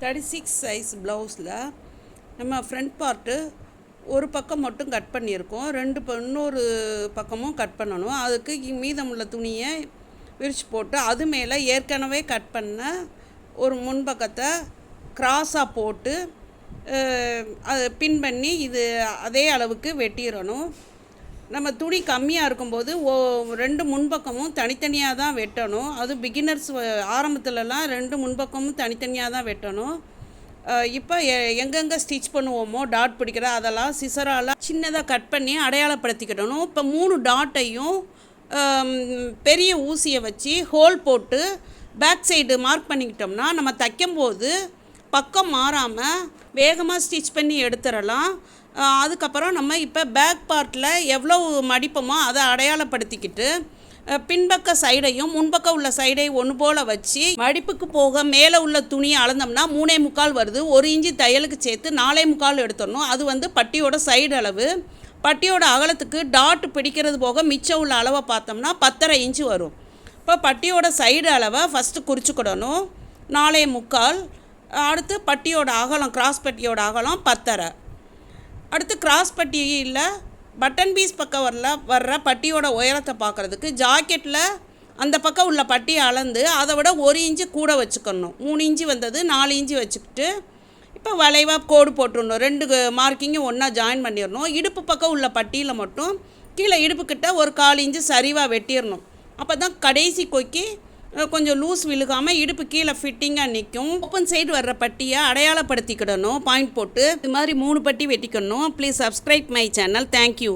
36 size ப்ளவுஸில் நம்ம front part ஒரு பக்கம் மட்டும் கட் பண்ணியிருக்கோம். இன்னொரு பக்கமும் கட் பண்ணணும். அதுக்கு மீதமுள்ள துணியை விரிச்சு போட்டு அது மேலே ஏற்கனவே கட் பண்ண ஒரு முன்பக்கத்தை கிராஸாக போட்டு அதை பின் பண்ணி இது அதே அளவுக்கு வெட்டிடணும். நம்ம துணி கம்மியாக இருக்கும்போது ரெண்டு முன்பக்கமும் தனித்தனியாக தான் வெட்டணும். அது பிகினர்ஸ் ஆரம்பத்துலலாம் ரெண்டு முன்பக்கமும் தனித்தனியாக தான் வெட்டணும். இப்போ எங்கெங்கே ஸ்டிச் பண்ணுவோமோ டாட் பிடிக்கிற அதெல்லாம் சிசரால் சின்னதாக கட் பண்ணி அடையாளப்படுத்திக்கிடணும். இப்போ 3 டாட்டையும் பெரிய ஊசியை வச்சு ஹோல் போட்டு பேக் சைடு மார்க் பண்ணிக்கிட்டோம்னா நம்ம தைக்கும்போது பக்கம் மாறாமல் வேகமாக ஸ்டிச் பண்ணி எடுத்துடலாம். அதுக்கப்புறம் நம்ம இப்போ பேக் பார்ட்டில் எவ்வளோ மடிப்போமோ அதை அடையாளப்படுத்திக்கிட்டு பின்பக்க சைடையும் முன்பக்கம் உள்ள சைடை ஒன்று போல் வச்சு மடிப்புக்கு போக மேலே உள்ள துணியை அளந்தோம்னா 3.25 வருது. 1 இன்ச்சு தையலுக்கு சேர்த்து 4.25 எடுத்துடணும். அது பட்டியோட சைடு அளவு. பட்டியோட அகலத்துக்கு டாட் பிடிக்கிறது போக மிச்சம் உள்ள அளவை பார்த்தோம்னா 10.5 இன்ச்சு வரும். இப்போ பட்டியோட சைடு அளவை ஃபஸ்ட்டு குறிச்சிக்கிடணும் 4.25. அடுத்து பட்டியோட அகலம் கிராஸ் பட்டியோட அகலம் 10.5. அடுத்து கிராஸ் பட்டியில் பட்டன் பீஸ் பக்கம் வர்ற பட்டியோட உயரத்தை பார்க்குறதுக்கு ஜாக்கெட்டில் அந்த பக்கம் உள்ள பட்டியை அளந்து அதை விட 1 இன்ச்சு கூட வச்சுக்கணும். 3 இன்ச்சு வந்தது 4 இன்ச்சு வச்சுக்கிட்டு இப்போ வளைவாக கோடு போட்டுடணும். 2 மார்க்கிங்கும் ஒன்றா ஜாயின் பண்ணிடணும். இடுப்பு பக்கம் உள்ள பட்டியில் மட்டும் கீழே இடுப்புக்கிட்ட ஒரு 1/4 இன்ச்சு சரிவாக வெட்டிடணும். அப்போ தான் கடைசி கொக்கி கொஞ்சம் லூஸ் விழுகாமல் இடுப்பு கீழே ஃபிட்டிங்காக நிற்கும். ஓப்பன் சைடு வர்ற பட்டியை அடையாளப்படுத்திக்கிடணும் பாயிண்ட் போட்டு. இது மாதிரி 3 பட்டி வெட்டிக்கணும். Please subscribe my channel. Thank you.